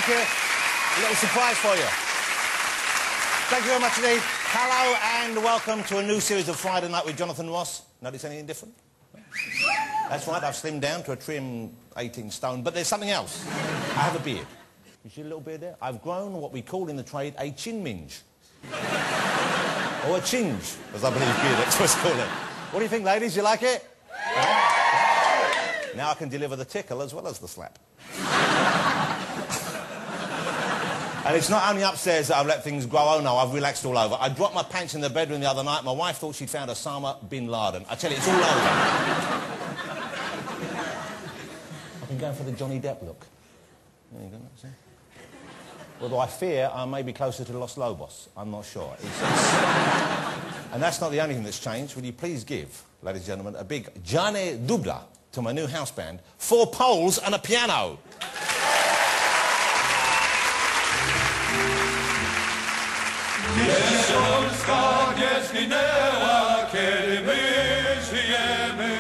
Thank you. A little surprise for you. Thank you very much indeed. Hello and welcome to a new series of Friday Night with Jonathan Ross. Notice anything different? That's right, I've slimmed down to a trim 18 stone, but there's something else. I have a beard. You see a little beard there? I've grown what we call in the trade a chin minge. Or a chinge, as I believe beard experts call it. What do you think, ladies? You like it? Now I can deliver the tickle as well as the slap. And it's not only upstairs that I've let things grow. Oh no, I've relaxed all over. I dropped my pants in the bedroom the other night. My wife thought she'd found Osama bin Laden. I tell you, it's all over. I've been going for the Johnny Depp look. There you go, see? Although I fear I may be closer to Los Lobos. I'm not sure. And that's not the only thing that's changed. Will you please give, ladies and gentlemen, a big Jane Dubla to my new house band, 4 poles and a piano. Polska nie zginęła, kiedy my żyjemy.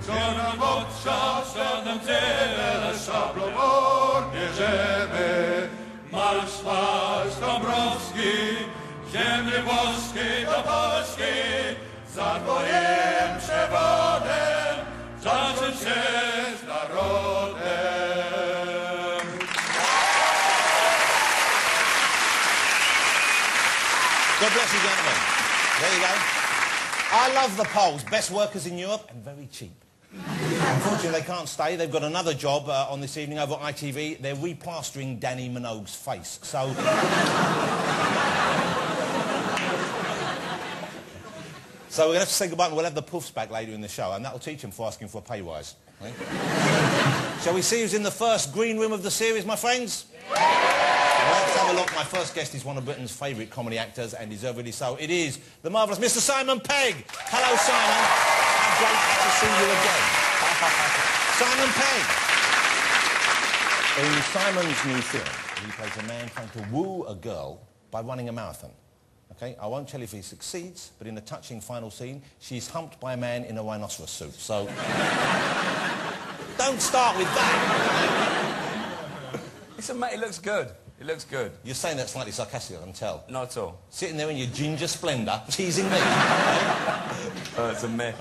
Co nam otrzaska, nam tyle szablą odbierzemy. Marsz, marsz Dąbrowski, ziemi włoskiej do Polski, za twoim przewodem, zacząć się z narodem. God bless you, gentlemen. There you go. I love the Poles. Best workers in Europe and very cheap. Unfortunately, they can't stay. They've got another job on this evening over at ITV. They're replastering Danny Minogue's face. So... So we're going to have to say goodbye, and we'll have the puffs back later in the show, and that'll teach them for asking for a pay rise. Right? Shall we see who's in the first green room of the series, my friends? Let's have a look. My first guest is one of Britain's favourite comedy actors, and deservedly so. It is the marvellous Mr. Simon Pegg. Hello, Simon. How great to see you again. Simon Pegg. In Simon's new film, he plays a man trying to woo a girl by running a marathon. Okay, I won't tell you if he succeeds, but in the touching final scene, she's humped by a man in a rhinoceros suit. So, don't start with that. Listen, mate, it looks good. It looks good. You're saying that slightly sarcastic, I can tell. Not at all. Sitting there in your ginger splendour, teasing me. Oh, it's a myth.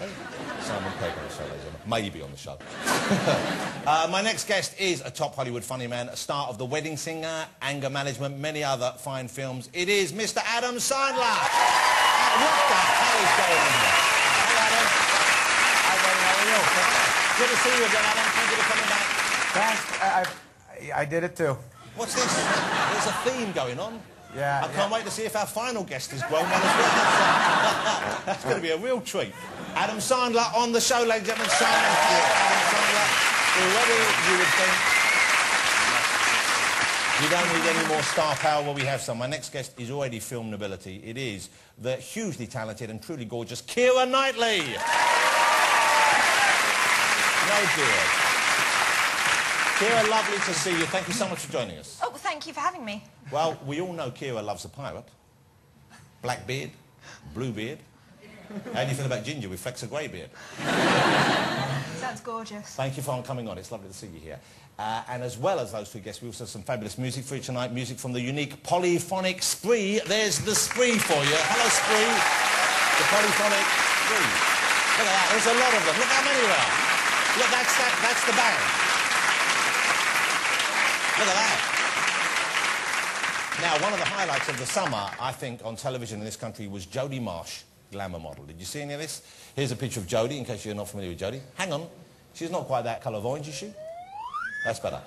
Simon Pegg on the show, ladies and gentlemen. Maybe on the show. My next guest is a top Hollywood funny man, a star of The Wedding Singer, Anger Management, many other fine films. It is Mr. Adam Sandler. What the hell is going on here? Hello, Adam. Hi, Benny. How are you? Good to see you again, Adam. Thank you for coming back. Thanks. I did it too. What's this? There's a theme going on. Yeah. I can't wait to see if our final guest has grown one as well. That's going to be a real treat. Adam Sandler on the show, ladies and gentlemen. Simon Pegg. Adam Sandler. Already, you would think you don't need any more star power. Well, we have some. My next guest is already film nobility. It is the hugely talented and truly gorgeous Keira Knightley. No dear. Keira, lovely to see you. Thank you so much for joining us. Oh, thank you for having me. Well, we all know Keira loves a pirate. Black beard, blue beard. How do you feel about ginger with flecks of grey beard? Sounds gorgeous. Thank you for coming on. It's lovely to see you here. And as well as those 2 guests, we also have some fabulous music for you tonight. Music from the unique polyphonic Spree. There's the Spree for you. Hello, Spree. The polyphonic Spree. Look at that. There's a lot of them. Look how many there are. Look, that's the band. Look at that. Now, one of the highlights of the summer, I think, on television in this country was Jodie Marsh, glamour model. Did you see any of this? Here's a picture of Jodie, in case you're not familiar with Jodie. Hang on. She's not quite that colour of orange, is she? That's better.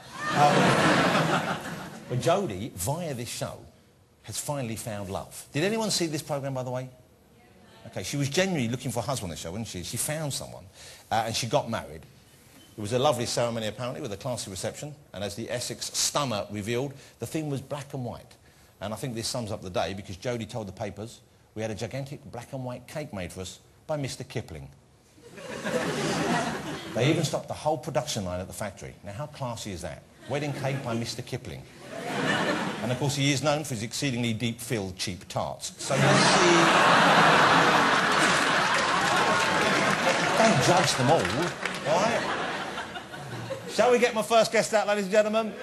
But Jodie, via this show, has finally found love. Did anyone see this programme, by the way? Okay, she was genuinely looking for a husband on the show, wasn't she? She found someone, and she got married. It was a lovely ceremony, apparently, with a classy reception. And as the Essex Stunner revealed, the theme was black and white. And I think this sums up the day, because Jodie told the papers we had a gigantic black and white cake made for us by Mr. Kipling. They even stopped the whole production line at the factory. Now, how classy is that? Wedding cake by Mr. Kipling. And, of course, he is known for his exceedingly deep-filled cheap tarts. So you see... Don't judge them all, all right? Shall we get my first guest out, ladies and gentlemen?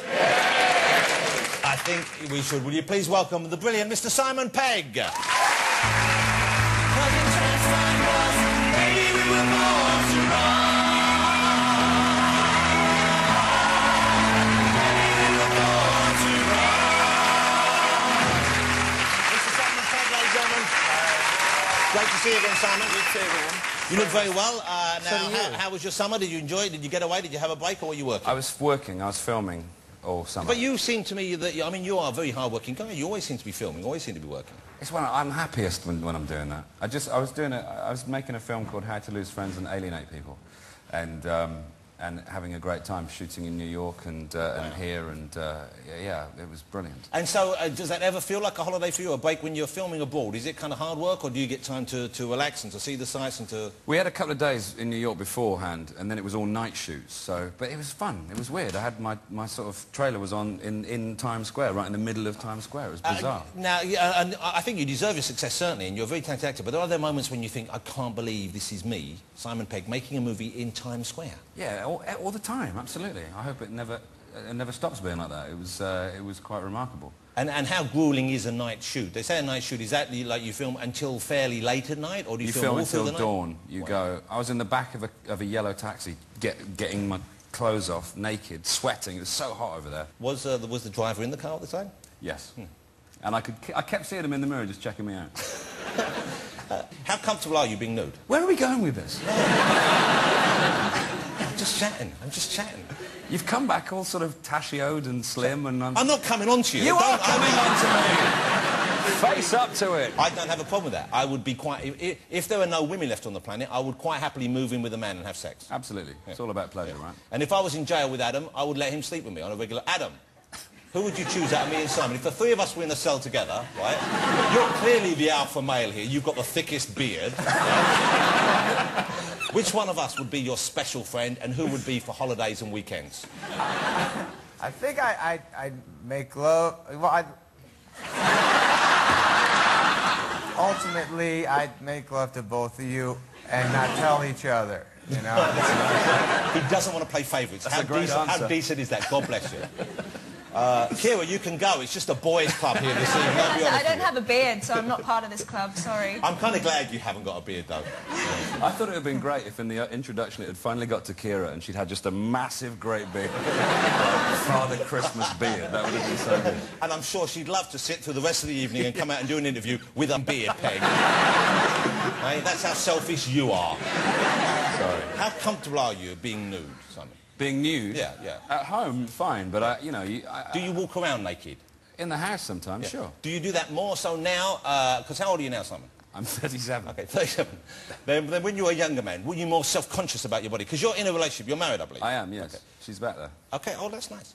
think we should. Will you please welcome the brilliant Mr. Simon Pegg? Great to see you again, Simon. You look very well. Now, how was your summer? Did you enjoy it? Did you get away? Did you have a break, or were you working? I was working. I was filming all summer. But you seem to me that, I mean, you are a very hard-working guy. You always seem to be filming, always seem to be working. It's when I'm happiest when I'm doing that. I was making a film called How to Lose Friends and Alienate People, and having a great time shooting in New York and here, and yeah, it was brilliant. And so, does that ever feel like a holiday for you, a break when you're filming abroad? Is it kind of hard work, or do you get time to relax and to see the sights and to... We had a couple of days in New York beforehand, and then it was all night shoots, so... But it was fun, it was weird. I had my sort of trailer was on in Times Square, right in the middle of Times Square. It was bizarre. Now, yeah, and I think you deserve your success, certainly, and you're a very talented actor, but are there moments when you think, I can't believe this is me, Simon Pegg, making a movie in Times Square? Yeah, all the time, absolutely. I hope it never stops being like that. It was quite remarkable. And how gruelling is a night shoot? They say a night shoot, is that like you film until fairly late at night, or do you film all until through the dawn? Night? You go. I was in the back of a yellow taxi, getting my clothes off, naked, sweating. It was so hot over there. Was the driver in the car at the time? Yes. And I kept seeing him in the mirror, just checking me out. How comfortable are you being nude? Where are we going with this? I'm just chatting. You've come back all sort of tashioed and slim, and I'm not coming on to you. You are coming on to me. Face up to it. I don't have a problem with that. I would be quite... If there were no women left on the planet, I would quite happily move in with a man and have sex. Absolutely. Yeah. It's all about pleasure, right? And if I was in jail with Adam, I would let him sleep with me on a regular... Adam, who would you choose out of me and Simon? If the three of us were in a cell together, right? You're clearly the alpha male here. You've got the thickest beard. Right? Which one of us would be your special friend, and who would be for holidays and weekends? I think I'd make love... Well, ultimately, I'd make love to both of you and not tell each other, you know? He doesn't want to play favourites. That's a great answer. How decent is that? God bless you. Kira, you can go. It's just a boys' club here this evening. I don't have a beard, so I'm not part of this club, sorry. I'm kind of glad you haven't got a beard, though. I thought it would have been great if in the introduction it had finally got to Kira and she'd had just a massive, great big Father Christmas beard. That would have been so good. And I'm sure she'd love to sit through the rest of the evening and come out and do an interview with a beard, Peg. Hey, that's how selfish you are. Sorry. How comfortable are you being nude, Simon? Being nude? Yeah, yeah. At home, fine, but you know... Do you walk around naked? In the house sometimes, Yeah. sure. Do you do that more so now? Because how old are you now, Simon? I'm 37. Okay, 37. Then when you were a younger man, were you more self-conscious about your body? Because you're in a relationship, you're married, I believe. I am, yes. Okay. She's back there. Okay, oh, that's nice.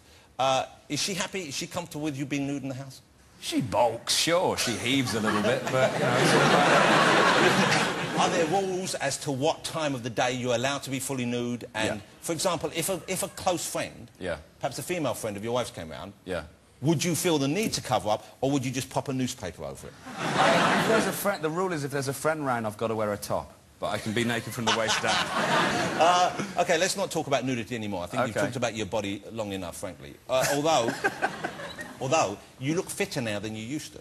Is she happy? Is she comfortable with you being nude in the house? She bulks, sure. She heaves a little bit, but, you know, it's all about... Are there rules as to what time of the day you're allowed to be fully nude? And, Yeah. for example, if a close friend, Yeah. perhaps a female friend of your wife's came round, Yeah. would you feel the need to cover up, or would you just pop a newspaper over it? If there's a friend, the rule is if there's a friend round, I've got to wear a top. But I can be naked from the waist down. OK, let's not talk about nudity anymore. I think you've talked about your body long enough, frankly. Although you look fitter now than you used to.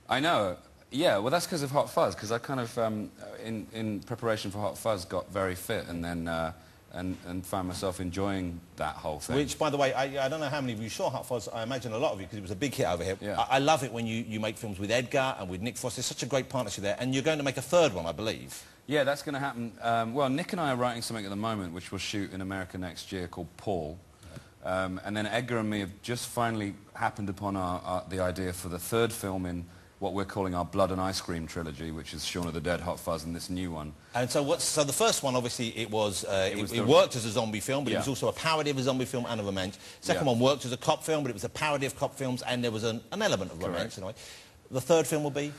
I know. Yeah, well, that's because of Hot Fuzz, because I kind of, in preparation for Hot Fuzz, got very fit and then and found myself enjoying that whole thing. Which, by the way, I don't know how many of you saw Hot Fuzz. I imagine a lot of you, because it was a big hit over here. Yeah. I love it when you make films with Edgar and with Nick Frost. There's such a great partnership there. And you're going to make a third one, I believe. Yeah, that's going to happen. Well, Nick and I are writing something at the moment, which we'll shoot in America next year, called Paul. And then Edgar and me have just finally happened upon the idea for the third film in what we're calling our Blood and Ice Cream trilogy, which is Shaun of the Dead, Hot Fuzz, and this new one. And so the first one, obviously, it worked as a zombie film, but it was also a parody of a zombie film and a romance. Second one worked as a cop film, but it was a parody of cop films, and there was an element of romance in a way. The third film will be?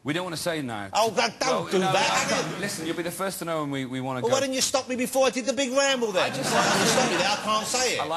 We don't want to say now. Oh, don't do that. Listen, you'll be the first to know when we want to go. Well, why didn't you stop me before I did the big ramble then? You stop me there, I can't say it.